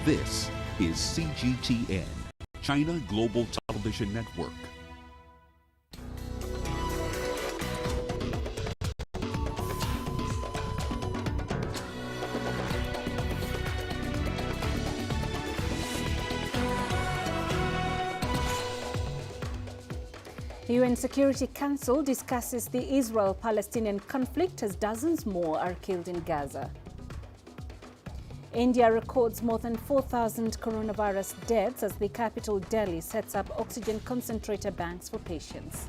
This is CGTN, China Global Television Network. The UN Security Council discusses the Israel-Palestinian conflict as dozens more are killed in Gaza. India records more than 4,000 coronavirus deaths as the capital Delhi sets up oxygen concentrator banks for patients.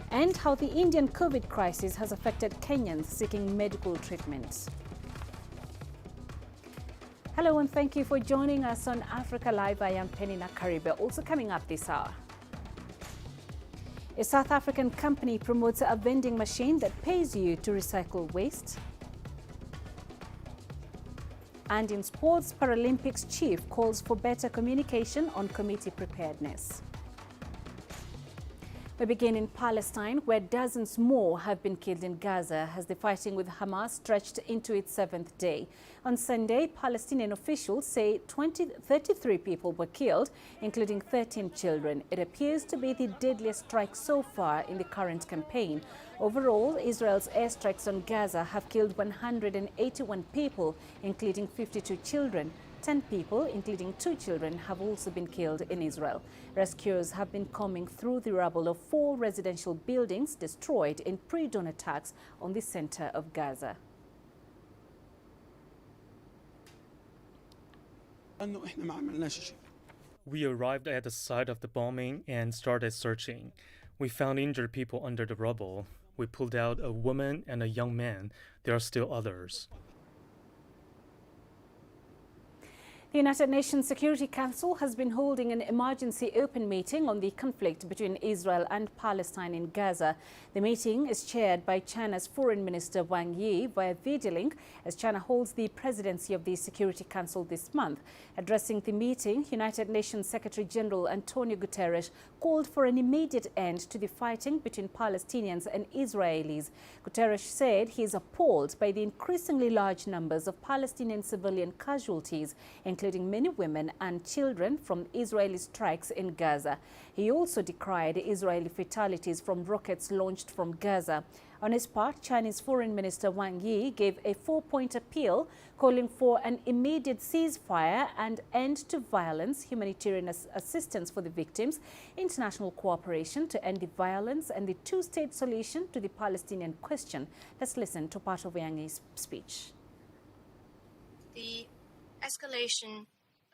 And how the Indian COVID crisis has affected Kenyans seeking medical treatment. Hello and thank you for joining us on Africa Live. I am Peninah Karibe. Also coming up this hour. A South African company promotes a vending machine that pays you to recycle waste. And in sports, Paralympics chief calls for better communication on committee preparedness. We begin in Palestine, where dozens more have been killed in Gaza as the fighting with Hamas stretched into its 7th day. On Sunday, Palestinian officials say 33 people were killed, including 13 children. It appears to be the deadliest strike so far in the current campaign. Overall, Israel's airstrikes on Gaza have killed 181 people, including 52 children. 10 people, including 2 children, have also been killed in Israel. Rescuers have been combing through the rubble of 4 residential buildings destroyed in pre-dawn attacks on the center of Gaza. We arrived at the site of the bombing and started searching. We found injured people under the rubble. We pulled out a woman and a young man. There are still others. The United Nations Security Council has been holding an emergency open meeting on the conflict between Israel and Palestine in Gaza. The meeting is chaired by China's Foreign Minister Wang Yi via video link as China holds the presidency of the Security Council this month. Addressing the meeting, United Nations Secretary General Antonio Guterres called for an immediate end to the fighting between Palestinians and Israelis. Guterres said he is appalled by the increasingly large numbers of Palestinian civilian casualties, including many women and children from Israeli strikes in Gaza. He also decried Israeli fatalities from rockets launched from Gaza. On his part, Chinese Foreign Minister Wang Yi gave a 4-point appeal calling for an immediate ceasefire and end to violence, humanitarian assistance for the victims, international cooperation to end the violence, and the two-state solution to the Palestinian question. Let's listen to part of Wang Yi's speech. The escalation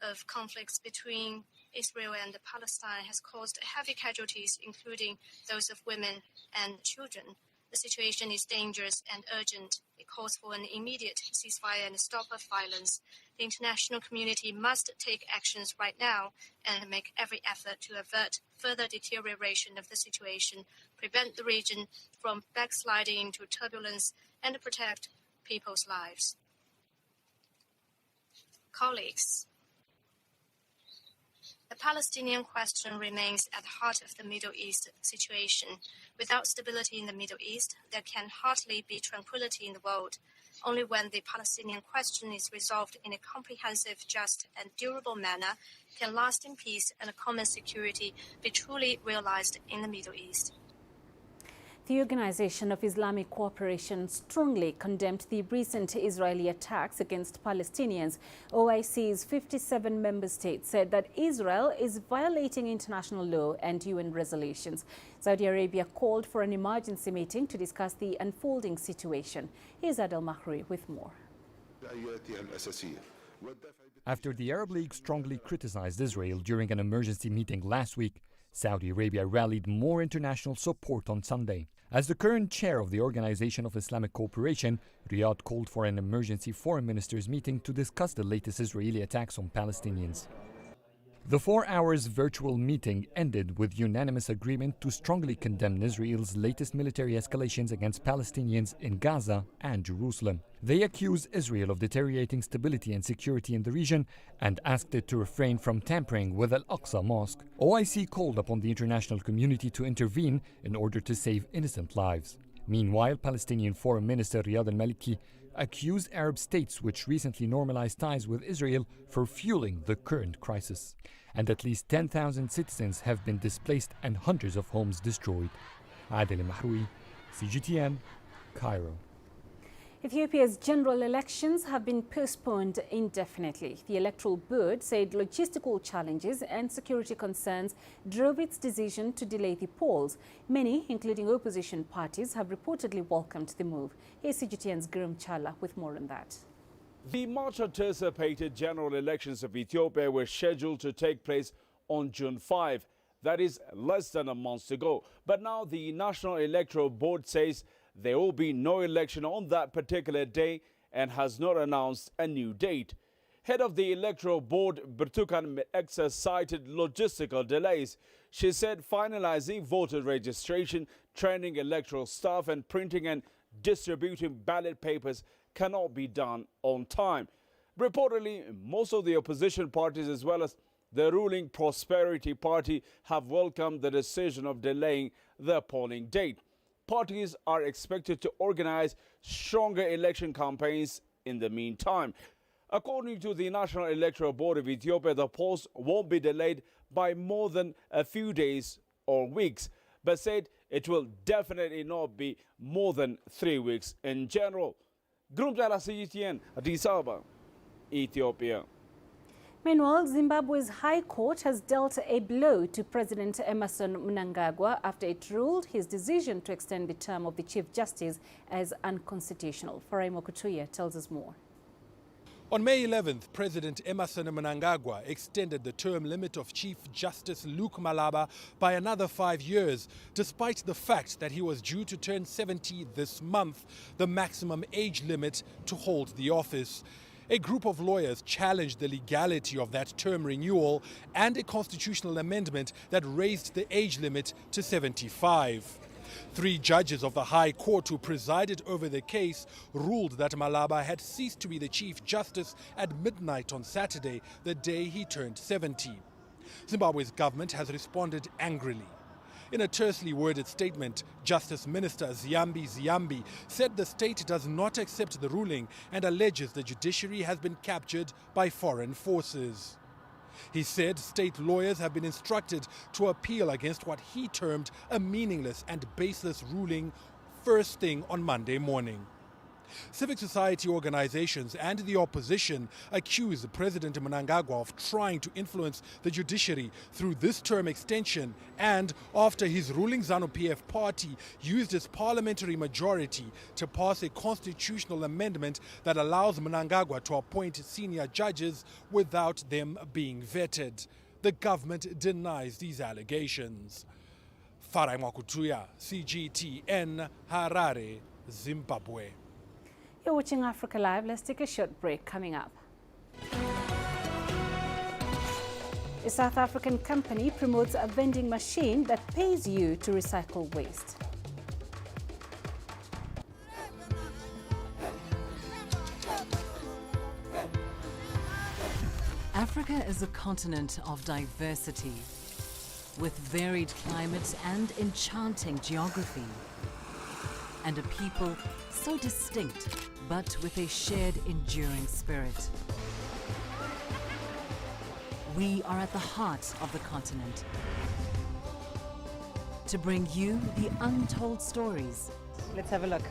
of conflicts between Israel and Palestine has caused heavy casualties, including those of women and children. The situation is dangerous and urgent. It calls for an immediate ceasefire and stop of violence. The international community must take actions right now and make every effort to avert further deterioration of the situation, prevent the region from backsliding into turbulence, and protect people's lives. Colleagues, the Palestinian question remains at the heart of the Middle East situation. Without stability in the Middle East, there can hardly be tranquility in the world. Only when the Palestinian question is resolved in a comprehensive, just, and durable manner can lasting peace and common security be truly realized in the Middle East. The Organization of Islamic Cooperation strongly condemned the recent Israeli attacks against Palestinians. OIC's 57 member states said that Israel is violating international law and UN resolutions. Saudi Arabia called for an emergency meeting to discuss the unfolding situation. Here's Adel Mahri with more. After the Arab League strongly criticized Israel during an emergency meeting last week, Saudi Arabia rallied more international support on Sunday. As the current chair of the Organization of Islamic Cooperation, Riyadh called for an emergency foreign ministers meeting to discuss the latest Israeli attacks on Palestinians. The 4-hour virtual meeting ended with unanimous agreement to strongly condemn Israel's latest military escalations against Palestinians in Gaza and Jerusalem. They accuse Israel of deteriorating stability and security in the region and asked it to refrain from tampering with Al-Aqsa Mosque. OIC called upon the international community to intervene in order to save innocent lives. Meanwhile, Palestinian Foreign Minister Riyad al-Maliki accused Arab states which recently normalized ties with Israel for fueling the current crisis. And at least 10,000 citizens have been displaced and hundreds of homes destroyed. Adel Mahroui, CGTN, Cairo. Ethiopia's general elections have been postponed indefinitely. The Electoral Board said logistical challenges and security concerns drove its decision to delay the polls. Many, including opposition parties, have reportedly welcomed the move. Here's CGTN's Gurum Chala with more on that. The much anticipated general elections of Ethiopia were scheduled to take place on June 5. That is less than a month to go. But now the National Electoral Board says there will be no election on that particular day and has not announced a new date. Head of the Electoral Board, Burtukan Eksa, cited logistical delays. She said finalizing voter registration, training electoral staff and printing and distributing ballot papers cannot be done on time. Reportedly, most of the opposition parties as well as the ruling Prosperity Party have welcomed the decision of delaying the polling date. Parties are expected to organize stronger election campaigns in the meantime. According to the National Electoral Board of Ethiopia, the polls won't be delayed by more than a few days or weeks, but said it will definitely not be more than 3 weeks in general. Gurum Chala, CGTN, Addis Ababa, Ethiopia. Meanwhile, Zimbabwe's High Court has dealt a blow to President Emmerson Mnangagwa after it ruled his decision to extend the term of the Chief Justice as unconstitutional. Farai Mokutuya tells us more. On May 11th, President Emmerson Mnangagwa extended the term limit of Chief Justice Luke Malaba by another 5 years, despite the fact that he was due to turn 70 this month, the maximum age limit to hold the office. A group of lawyers challenged the legality of that term renewal and a constitutional amendment that raised the age limit to 75. 3 judges of the High Court who presided over the case ruled that Malaba had ceased to be the Chief Justice at midnight on Saturday, the day he turned 70. Zimbabwe's government has responded angrily. In a tersely worded statement, Justice Minister Ziyambi said the state does not accept the ruling and alleges the judiciary has been captured by foreign forces. He said state lawyers have been instructed to appeal against what he termed a meaningless and baseless ruling first thing on Monday morning. Civic society organizations and the opposition accuse President Mnangagwa of trying to influence the judiciary through this term extension and after his ruling ZANU-PF party used its parliamentary majority to pass a constitutional amendment that allows Mnangagwa to appoint senior judges without them being vetted. The government denies these allegations. Farai Mokutuya, CGTN, Harare, Zimbabwe. You're watching Africa Live. Let's take a short break. Coming up, a South African company promotes a vending machine that pays you to recycle waste. Africa is a continent of diversity, with varied climates and enchanting geography, and a people so distinct, but with a shared enduring spirit. We are at the heart of the continent to bring you the untold stories. Let's have a look.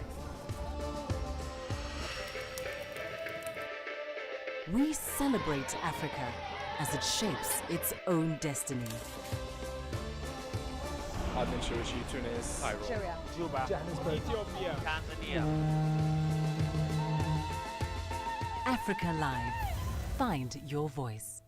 We celebrate Africa as it shapes its own destiny. Tunis, Cairo, Juba, Johannesburg, Ethiopia, Tanzania. Africa Live. Find your voice.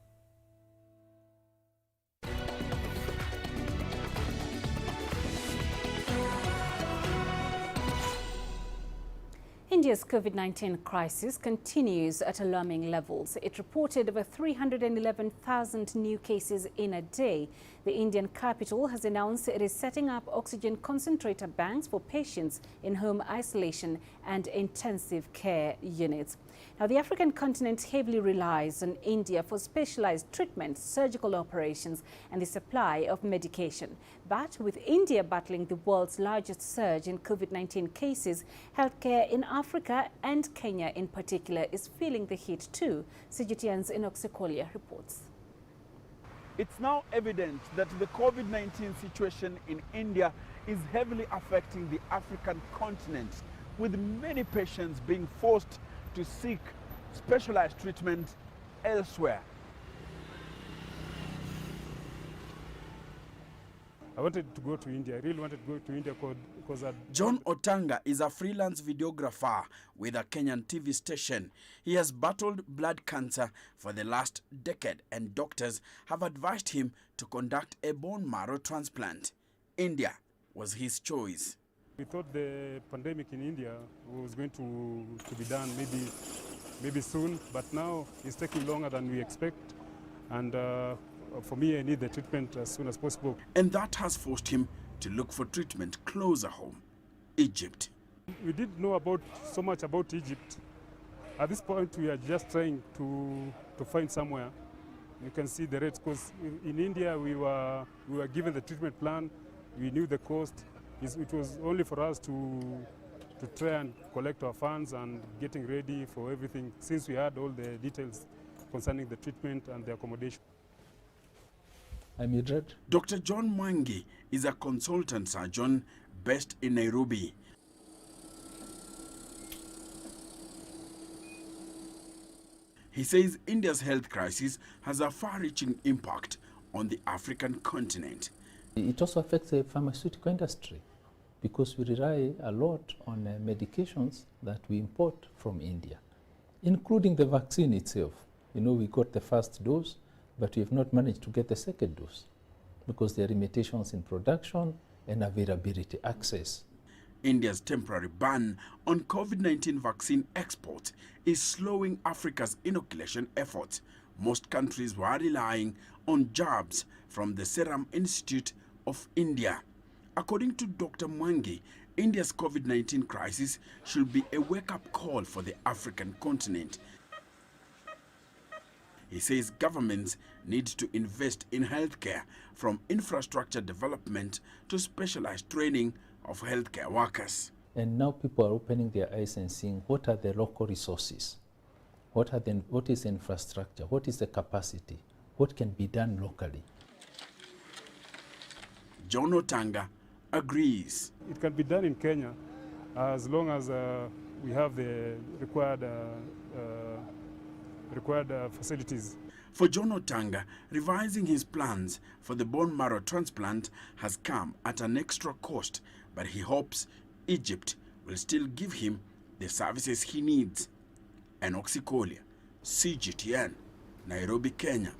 India's COVID-19 crisis continues at alarming levels. It reported over 311,000 new cases in a day. The Indian capital has announced it is setting up oxygen concentrator banks for patients in home isolation and intensive care units. Now, the African continent heavily relies on India for specialized treatment, surgical operations and the supply of medication. But with India battling the world's largest surge in COVID-19 cases, healthcare in Africa and Kenya in particular is feeling the heat too. CGTN's Inoxekolia reports. It's now evident that the COVID-19 situation in India is heavily affecting the African continent, with many patients being forced to seek specialized treatment elsewhere. I wanted to go to India. I really wanted to go to India because John Otanga is a freelance videographer with a Kenyan TV station. He has battled blood cancer for the last decade, and doctors have advised him to conduct a bone marrow transplant. India was his choice. we thought the pandemic in India was going to be done maybe soon, but now it's taking longer than we expect. And for me, I need the treatment as soon as possible. And that has forced him to look for treatment closer home, Egypt. We didn't know so much about Egypt. At this point, we are just trying to find somewhere. You can see the rates, because in India we were given the treatment plan. We knew the cost. It was only for us to try and collect our funds and getting ready for everything, since we had all the details concerning the treatment and the accommodation. I'm Idred. Dr. John Mwangi is a consultant surgeon based in Nairobi. He says India's health crisis has a far-reaching impact on the African continent. It also affects the pharmaceutical industry because we rely a lot on medications that we import from India, including the vaccine itself. You know, we got the first dose, but we have not managed to get the second dose because there are limitations in production and availability, access. India's temporary ban on COVID-19 vaccine export is slowing Africa's inoculation efforts. Most countries were relying on jabs from the Serum Institute of India. According to Dr. Mwangi, India's COVID-19 crisis should be a wake-up call for the African continent. He says governments need to invest in healthcare, from infrastructure development to specialized training of healthcare workers. And now people are opening their eyes and seeing what are the local resources, what is the infrastructure, what is the capacity, what can be done locally. John Otanga agrees. It can be done in Kenya as long as we have the required facilities. For John Otanga, revising his plans for the bone marrow transplant has come at an extra cost, but he hopes Egypt will still give him the services he needs. Enoxekolia, CGTN, Nairobi, Kenya.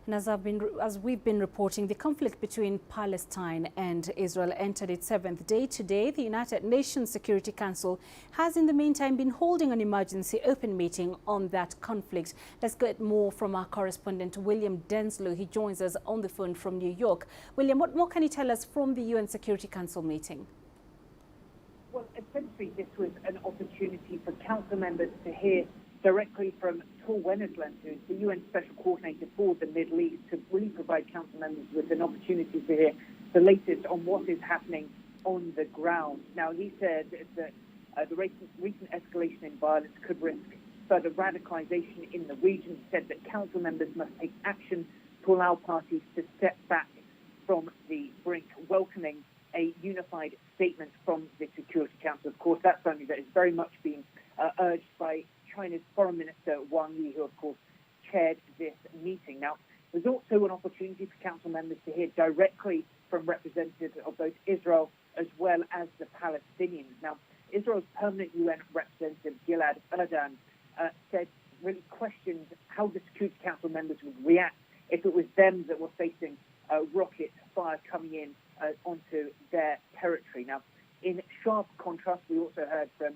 And as we've been reporting, the conflict between Palestine and Israel entered its 7th day today. The United Nations Security Council has in the meantime been holding an emergency open meeting on that conflict. Let's get more from our correspondent William Denslow. He joins us on the phone from New York. William, what more can you tell us from the UN Security Council meeting? Well, essentially this was an opportunity for council members to hear directly from Tor Wennesland, who is the UN Special Coordinator for the Middle East, to really provide council members with an opportunity to hear the latest on what is happening on the ground. Now, he said that the recent escalation in violence could risk further radicalization in the region. He said that council members must take action to allow parties to step back from the brink, welcoming a unified statement from the Security Council. Of course, that's something that is very much being urged by China's Foreign Minister Wang Yi, who of course chaired this meeting. Now, there's also an opportunity for council members to hear directly from representatives of both Israel as well as the Palestinians. Now, Israel's permanent UN representative Gilad Erdan really questioned how the Security Council members would react if it was them that were facing rocket fire coming in onto their territory. Now, in sharp contrast, we also heard from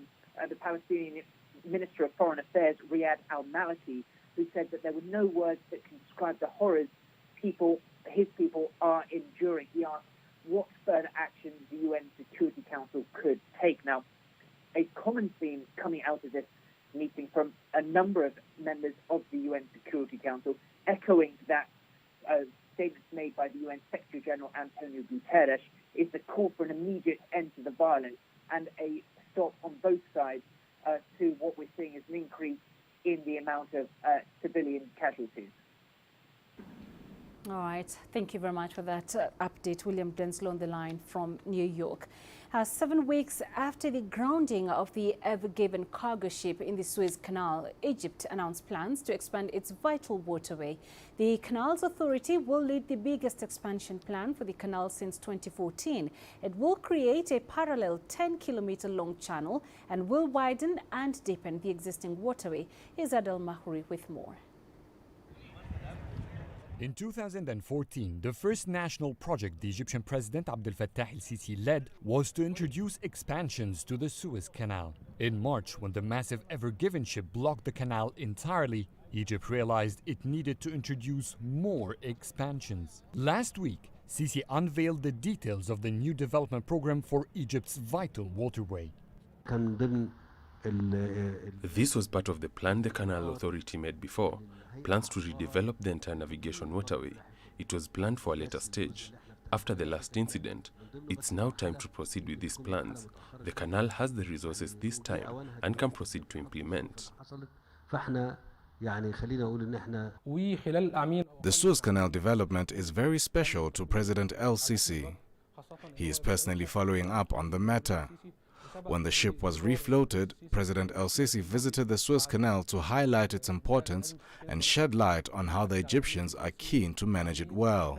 the Palestinian Minister of Foreign Affairs, Riyad al-Maliki, who said that there were no words that can describe the horrors his people are enduring. He asked what further action the UN Security Council could take. Now, a common theme coming out of this meeting from a number of members of the UN Security Council, echoing that statements made by the UN Secretary General Antonio Guterres, is the call for an immediate end to the violence and a stop on both sides to what we're seeing as an increase in the amount of civilian casualties. All right. Thank you very much for that update. William Denslow on the line from New York. 7 weeks after the grounding of the Ever Given cargo ship in the Suez Canal, Egypt announced plans to expand its vital waterway. The Canals Authority will lead the biggest expansion plan for the canal since 2014. It will create a parallel 10-kilometer long channel and will widen and deepen the existing waterway. Here's Adel Mahuri with more. In 2014, the first national project the Egyptian President Abdel Fattah el-Sisi led was to introduce expansions to the Suez Canal. In March, when the massive Ever Given ship blocked the canal entirely, Egypt realized it needed to introduce more expansions. Last week, Sisi unveiled the details of the new development program for Egypt's vital waterway. This was part of the plan the Canal Authority made before, plans to redevelop the entire navigation waterway. It was planned for a later stage. After the last incident, it's now time to proceed with these plans. The canal has the resources this time and can proceed to implement. The Suez Canal development is very special to President el-Sisi. He is personally following up on the matter. When the ship was refloated, President el-Sisi visited the Suez Canal to highlight its importance and shed light on how the Egyptians are keen to manage it well.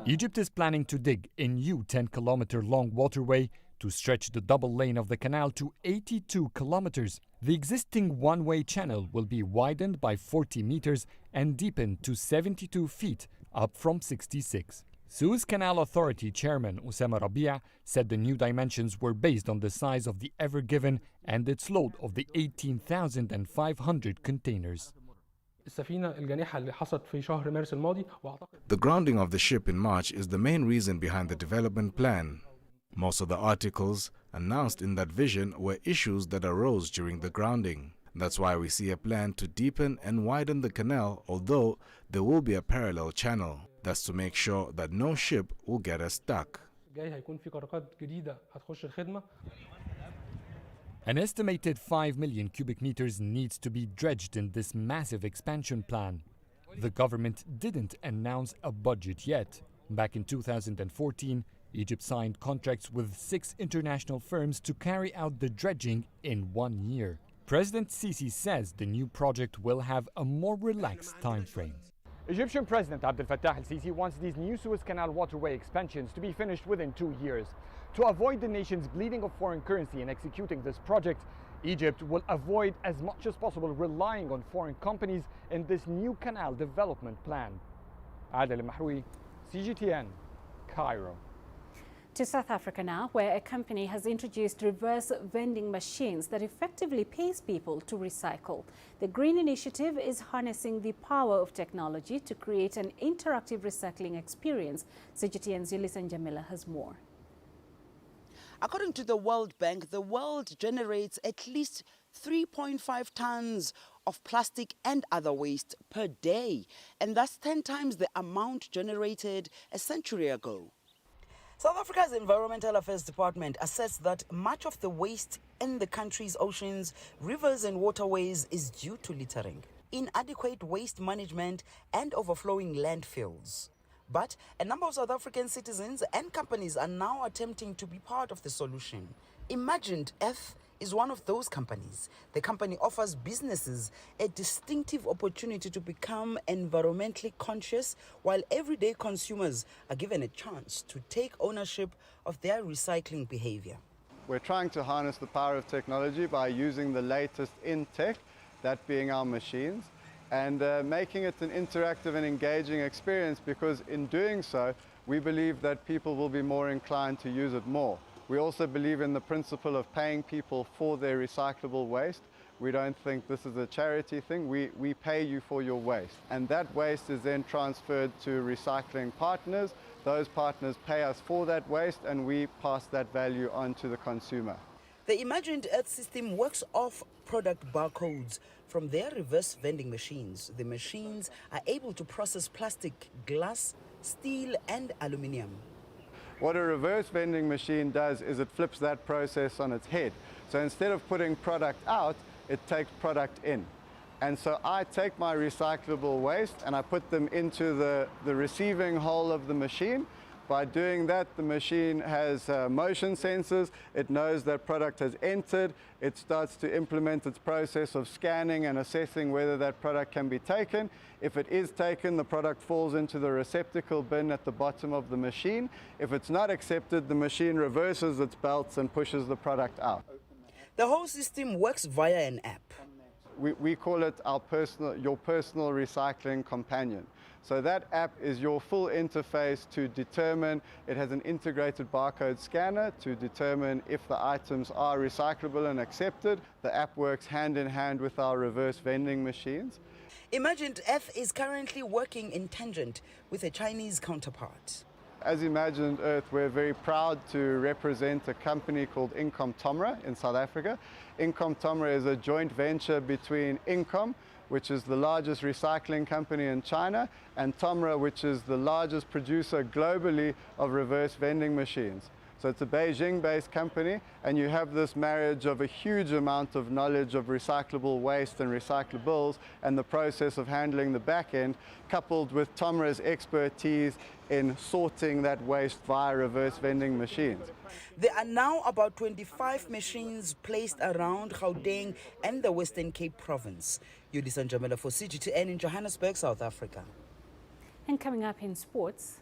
Egypt is planning to dig a new 10-kilometer long waterway to stretch the double lane of the canal to 82 kilometers. The existing one-way channel will be widened by 40 meters and deepened to 72 feet, up from 66. Suez Canal Authority Chairman Osama Rabia said the new dimensions were based on the size of the Ever Given and its load of the 18,500 containers. The grounding of the ship in March is the main reason behind the development plan. Most of the articles announced in that vision were issues that arose during the grounding. That's why we see a plan to deepen and widen the canal, although there will be a parallel channel. That's to make sure that no ship will get us stuck. An estimated 5 million cubic meters needs to be dredged in this massive expansion plan. The government didn't announce a budget yet. Back in 2014, Egypt signed contracts with 6 international firms to carry out the dredging in 1 year. President Sisi says the new project will have a more relaxed time frame. Egyptian President Abdel Fattah el-Sisi wants these new Suez Canal waterway expansions to be finished within 2 years. To avoid the nation's bleeding of foreign currency in executing this project, Egypt will avoid as much as possible relying on foreign companies in this new canal development plan. Adel Mahroui, CGTN, Cairo. To South Africa now, where a company has introduced reverse vending machines that effectively pays people to recycle. The Green Initiative is harnessing the power of technology to create an interactive recycling experience. CGTN's Yulisa Jamila has more. According to the World Bank, the world generates at least 3.5 tons of plastic and other waste per day, and that's 10 times the amount generated a century ago. South Africa's Environmental Affairs Department assessed that much of the waste in the country's oceans, rivers and waterways is due to littering, inadequate waste management and overflowing landfills. But a number of South African citizens and companies are now attempting to be part of the solution. Imagined F is one of those companies. The company offers businesses a distinctive opportunity to become environmentally conscious, while everyday consumers are given a chance to take ownership of their recycling behavior. We're trying to harness the power of technology by using the latest in tech, that being our machines, and making it an interactive and engaging experience, because in doing so, we believe that people will be more inclined to use it more. We also believe in the principle of paying people for their recyclable waste. We don't think this is a charity thing. We pay you for your waste. And that waste is then transferred to recycling partners. Those partners pay us for that waste and we pass that value on to the consumer. The Imagined Earth system works off product barcodes from their reverse vending machines. The machines are able to process plastic, glass, steel and aluminium. What a reverse vending machine does is it flips that process on its head. So instead of putting product out, it takes product in. And so I take my recyclable waste and I put them into the receiving hole of the machine. By doing that, the machine has motion sensors. It knows that product has entered. It starts to implement its process of scanning and assessing whether that product can be taken. If it is taken, the product falls into the receptacle bin at the bottom of the machine. If it's not accepted, the machine reverses its belts and pushes the product out. The whole system works via an app. We call it your personal recycling companion. So that app is your full interface to determine, it has an integrated barcode scanner to determine if the items are recyclable and accepted. The app works hand in hand with our reverse vending machines. Imagined Earth is currently working in tangent with a Chinese counterpart. As Imagined Earth, we're very proud to represent a company called Incom Tomra in South Africa. Incom Tomra is a joint venture between Incom, which is the largest recycling company in China, and Tomra, which is the largest producer globally of reverse vending machines. So it's a Beijing-based company, and you have this marriage of a huge amount of knowledge of recyclable waste and recyclables and the process of handling the back end, coupled with Tomra's expertise in sorting that waste via reverse vending machines. There are now about 25 machines placed around Gauteng and the Western Cape province. Yudisa Njamela for CGTN in Johannesburg, South Africa. And coming up in sports,